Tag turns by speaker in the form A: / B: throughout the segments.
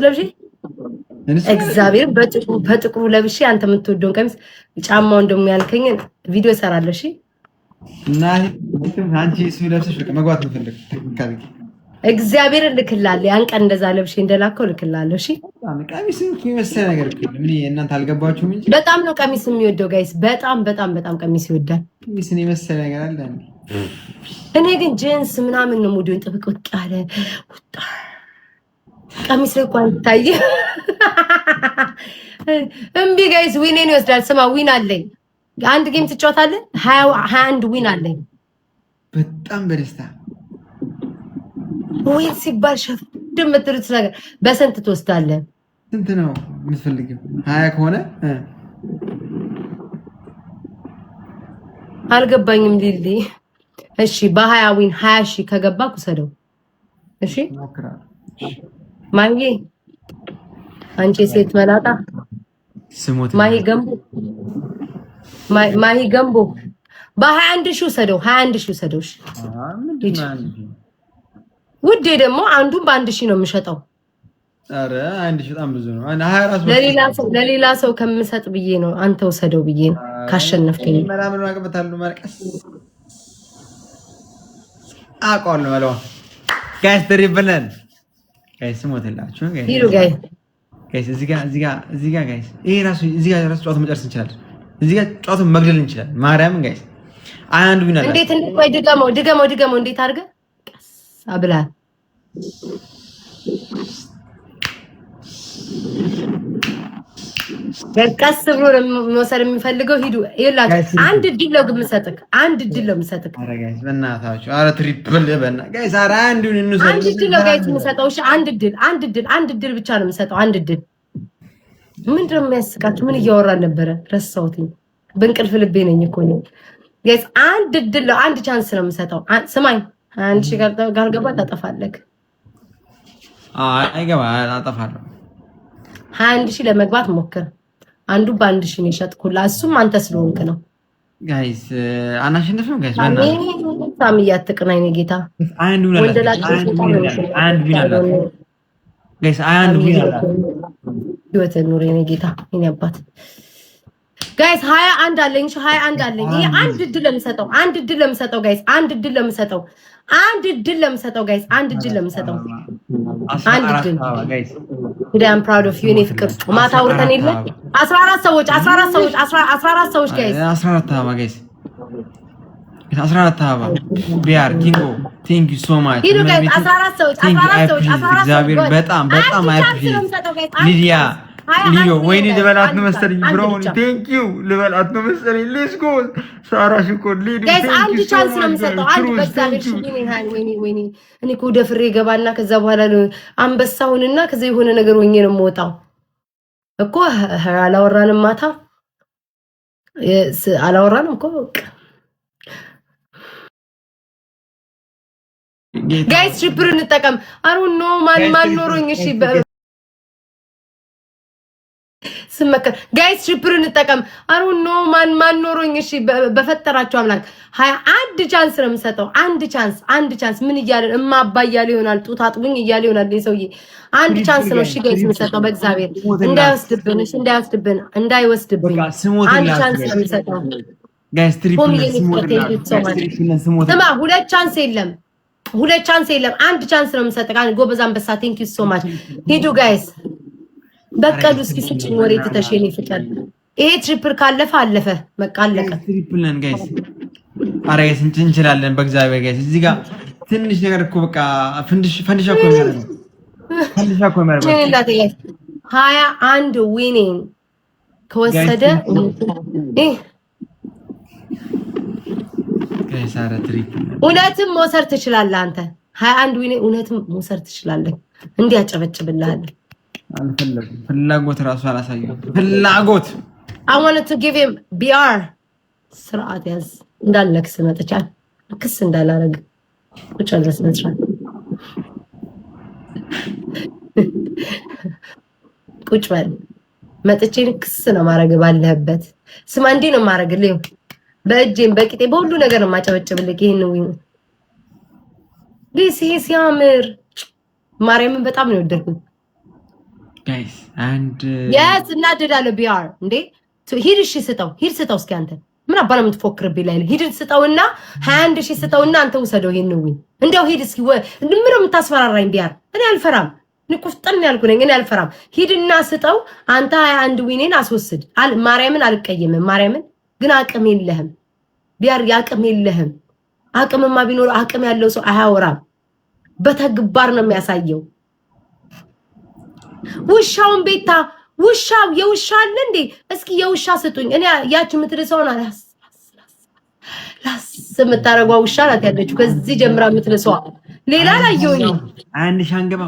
A: ለብሺ እግዚአብሔር በጥቁሩ ለብሺ አንተ የምትወደውን ቀሚስ ጫማውን ደግሞ ያልከኝ ቪዲዮ እሰራለሁ። እሺ
B: እና አንቺ እሱ ለብሰሽ በቃ መግባት ነው ፈልግ
A: እግዚአብሔር ልክላለሁ። ያን ቀን እንደዛ ለብሼ እንደላከው ልክላለሁ። እሺ
B: ቀሚስ የሚመስል ነገር እኮ ምን እናንተ አልገባችሁም እንጂ
A: በጣም ነው ቀሚስ የሚወደው ጋይስ። በጣም ቀሚስ ይወዳል።
B: ቀሚስን የመሰለ ነገር አለ።
A: እኔ ግን ጂንስ ምናምን ነው ሙዲውን ጥብቅ ያለ ወጣ ቀሚስ ላይ እንኳን ይታይ። እምቢ ጋይስ ዊኔን ይወስዳል። ስማ ዊን አለኝ። አንድ ጌም ትጫወታለህ? 21 ዊን አለኝ።
B: በጣም በደስታ
A: ዊን ሲባል ሸፍድ የምትሉት ነገር በስንት ትወስዳለህ?
B: ስንት ነው የምትፈልጊው? 20 ከሆነ
A: አልገባኝም ሊሊ። እሺ በ20 ዊን 20 ሺህ ከገባ ኩሰደው። እሺ ማንዬ አንቺ ሴት መላጣ
B: ስሞት
A: ማሂ ገንቦ በ21 ሺህ ውሰደው። 21 ሺህ ውሰደው። ውዴ ደግሞ አንዱን በ1 ሺህ ነው የምሸጠው።
B: አረ 1 ሺህ በጣም ብዙ ነው።
A: ለሌላ ሰው ከምሰጥ ብዬ ነው። አንተ ውሰደው ብዬ ነው። ካሸነፍከኝ
B: ምናምን ማቀበታሉ ማርቀስ አቆል ነው ጋይስ ተሪብለን ጋይስ ሞተላችሁ ጋይስ
A: ሂሩ
B: ጋይስ እዚህ ጋር ጋይስ ይሄ ራሱ ጨዋታው መጨረስ እንችላለን። እዚህ ጋር ጨዋታው መግደል እንችላለን። ማርያምን ጋይስ አንድ ቢና
A: እንዴት ወይ ድገመው እንዴት አድርገህ ቀስ አብላ ቀስ ብሎ መውሰድ የሚፈልገው ሂዱ። ይላችሁ አንድ ድል ነው የምሰጥክ።
B: አረ ጋይስ በእናታችሁ አረ ትሪፕል በእና ጋይስ አረ አንዱን እንሰጥ።
A: አንድ ድል ነው ጋይስ የምሰጠው። እሺ አንድ ድል ብቻ ነው የምሰጠው። አንድ ድል ምንድን ነው የሚያስቃችሁ? ምን እያወራን ነበረ? ረሳሁትኝ። በእንቅልፍ ልቤ ነኝ እኮ ነው ጋይስ። አንድ ድል ነው፣ አንድ ቻንስ ነው የምሰጠው። ስማኝ አንድ ሺህ ካልገባ ታጠፋለህ።
B: አይገባ አጠፋለሁ።
A: 21 ሺህ ለመግባት ሞክር። አንዱ በ1 ሺህ ነው የሸጥኩልህ። እሱም አንተ ስለሆንክ ነው
B: ጋይስ። አናሸንፍም ጋይስ።
A: ሳሚ ያትቅናኝ ነው ጌታ።
B: አንድ ቢናላ ጋይስ። አንድ ቢናላ
A: ህይወት ኑር የኔ ጌታ የኔ አባት ጋይስ። 21 አለኝ። 21 አለኝ። ይሄ አንድ ድል ለምሰጠው ጋይስ። አንድ ድል ለምሰጠው አንድ ድል ለምሰጠው አንድ ድል ጋይስ። I'm proud of you እኔ ፍቅር ማታ አውርተን የለ 14 ሰዎች ጋይስ
B: 14 አበባ ጋይስ 14 አበባ ቢአር ኪንጎ ቴንክ ዩ ሶ ማች
A: ሂዱ ጋይስ 14 ሰዎች
B: እግዚአብሔር በጣም ሊዲያ ሊዮ ወይኔ ልበላት ነው መሰለኝ ብሮ ቴንክ ዩ ልበላት ነው መሰለኝ ሌትስ ጎ ሳራ ሽኮር ሊዲ
A: ጋይስ አንድ ቻንስ ነው የምሰጠው አንድ በእግዚአብሔር ወይኔ እኔ እኮ ደፍሬ ገባና ከዛ በኋላ አንበሳውንና ከዛ የሆነ ነገር ወኘ ነው የምወጣው እኮ አላወራንም ማታ አላወራንም እኮ ጋይስ ትሪፕል እንጠቀም አሩ ኖ ማን ኖሮኝ እሺ ስመከር ጋይስ ትሪፕል እንጠቀም አሩ ኖ ማን ኖሮኝ እሺ በፈጠራችሁ አምላክ 21 ቻንስ ነው የምሰጠው አንድ ቻንስ ምን ይያለን እማባ እያለ ይሆናል ጡት አጥቡኝ እያለ ይሆናል ለሰውዬ አንድ ቻንስ ነው እሺ ጋይስ የምሰጠው በእግዚአብሔር እንዳይወስድብን አንድ ቻንስ ነው የምሰጠው
B: ጋይስ ትሪፕል
A: ስማ ሁለት ቻንስ የለም አንድ ቻንስ ነው የምሰጠው ጎበዝ አንበሳ ቴንክ ዩ ሶ ማች ሂዱ ጋይስ በቀሉ እስኪ ስጭኝ ወሬ ተተሽኔ ፍቅር ይሄ ትሪፕል ካለፈ አለፈ በቃ አለቀ
B: ትሪፕል ነን ጋይስ አረ ጋይስ እንችላለን በእግዚአብሔር ጋይስ እዚህ ጋር ትንሽ ነገር እኮ በቃ ፈንዲሻ እኮ የሚያደርገው
A: 21 ዊኒንግ ከወሰደ
B: ጋይስ አረ ትሪፕል
A: እውነትም መውሰድ ትችላለህ አንተ 21 ዊኒንግ እውነትም መውሰድ ትችላለህ እንዲያጨበጭብልሃል
B: አልፈለኩም ፍላጎት ራሱ አላሳየው ፍላጎት
A: I wanted to give him BR ስርዓት ያዝ እንዳልነክስ መጥቻል ክስ እንዳላረግ ቁጭ አለስ መስራት ቁጭ በል መጥቼ ክስ ነው ማረግ ባለህበት ስማ እንዴ ነው ማረግልኝ በእጄም በቂጤ በሁሉ ነገር ነው ማጨበጭብልኝ ይሄን ነው ይሄ ሲያምር ማርያምን በጣም ነው የወደድኩት
B: ጋይስ አንድ
A: ያስ እናደዳለሁ ቢአር እንዴ ሂድ እሺ ስጠው እስኪ አንተ ምን አባና የምትፎክርብኝ ላይ ሂድ ስጠውና 21 ሺህ ስጠውና አንተ ውሰደው ይሄን ነው እንደው ሂድ እስኪ ምንም የምታስፈራራኝ ቢአር እኔ አልፈራም ንቁፍጠን ያልኩ ነኝ እኔ አልፈራም ሂድና ስጠው አንተ 21 ዊኔን አስወስድ ማርያምን አልቀየምም ማርያምን ግን አቅም የለህም ቢአር ያቅም የለህም አቅምማ ቢኖር አቅም ያለው ሰው አያወራም በተግባር ነው የሚያሳየው ውሻውን ቤታ ውሻው የውሻ አለ እንዴ እስኪ የውሻ ስጡኝ እኔ ያቺ የምትልሰው ላስ የምታረጓ ውሻ ናት ያለችው ከዚህ ጀምራ የምትልሰው ሌላ ላይ ይሁን
B: አንድ ሻንገባ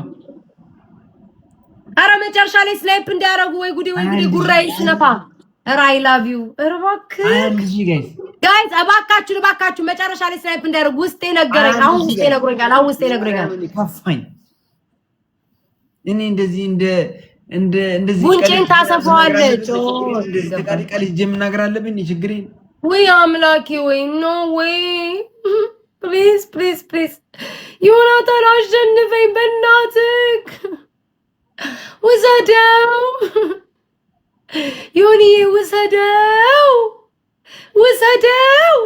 A: አረ መጨረሻ ላይ ስናይፕ እንዲያረጉ ወይ ጉዴ ጉራይ ስነፋ አይ ላቭ ዩ እርባክ ጋይስ እባካችሁ መጨረሻ ላይ ስናይፕ እንዲያረጉ ውስጤ ነገረኝ አሁን ውስጤ ነግሮኛል
B: ከፋኝ እኔ እንደዚህ
A: ጉንጬን ታሰፋዋለች
B: ቃል ጀም ነገር አለብኝ ችግሬ
A: ወይ አምላኬ ወይ ኖ ወይ ፕሊዝ ዮናታን አሸንፈኝ በእናትህ ውሰደው ዮኒ ውሰደው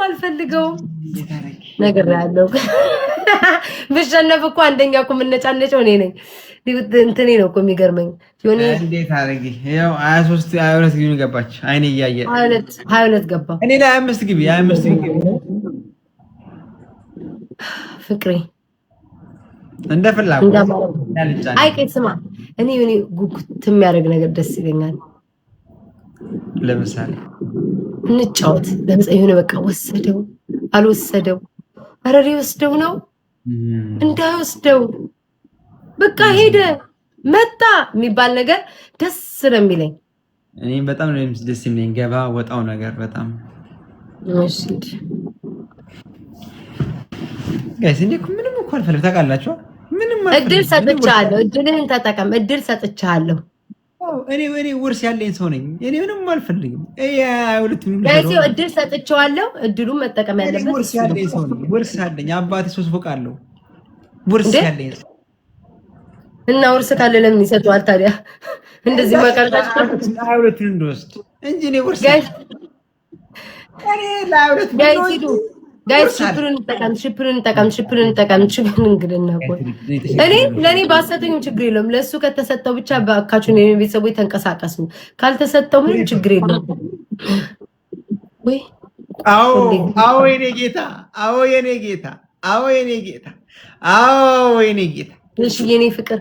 A: አልፈልገውም ነገር ያለው ብሸነፍ እኮ አንደኛ እኮ የምነጫነጨው እኔ ነኝ እንትኔ ነው እኮ የሚገርመኝ ዮኒ
B: እንዴት አረጊ ያው 23 22 ግቢ ገባች አይኔ እያየ
A: 22 ገባ
B: እኔ ላይ 25 ግቢ
A: ፍቅሬ
B: እንደ ፍላጎት
A: አይቄት ስማ እኔ ጉጉት የሚያደርግ ነገር ደስ ይለኛል
B: ለምሳሌ
A: እንጫወት ለምሳሌ የሆነ በቃ ወሰደው አልወሰደው አረሪ ወስደው ነው እንዳይወስደው በቃ ሄደ መጣ የሚባል ነገር ደስ ስለሚለኝ
B: እኔም በጣም ነው ደስ የሚለኝ ገባ ወጣው ነገር በጣም
A: እሺ
B: ጋይስ እንዴ ምንም እኮ አልፈልግ ታውቃላችሁ ምንም
A: እድል ሰጥቻለሁ እድልህን ተጠቀም እድል ሰጥቻለሁ
B: እኔ ውርስ ያለኝ ሰው ነኝ እኔ ምንም አልፈልግም
A: ጋይስ እድል ሰጥቻለሁ እድሉን መጠቀም ያለበት
B: ውርስ ያለኝ ሰው ነኝ ውርስ አለኝ አባቴ 3 ፎቅ አለው ውርስ ያለኝ
A: እና ውርስ ካለ ለምን ይሰጣል ታዲያ እንደዚህ መቀርጣጭ
B: ሁለቱን እንደወስድ እንጂ እኔ ውርስ
A: ጋይስ ሽፕሩን ተጠቀም እንግዲህ ነው ለኔ ባሰጠኝ ችግር የለውም ለሱ ከተሰጠው ብቻ በአካቹ ነው ቤተሰቦች ተንቀሳቀሱ ካልተሰጠው ምንም ችግር የለውም ወይ
B: አዎ የኔ ጌታ
A: እሺ የኔ ፍቅር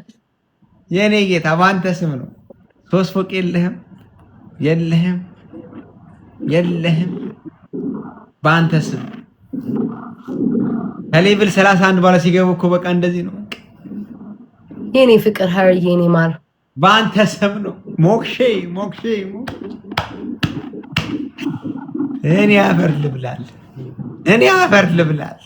B: የኔ ጌታ ባንተ ስም ነው 3 ፎቅ የለህም ባንተ ስም ከሌቭል 31 በኋላ ሲገቡ እኮ በቃ እንደዚህ ነው
A: የኔ ፍቅር ሀር የኔ ማር
B: ባንተ ስም ነው ሞክሼ እኔ አፈር ልብላል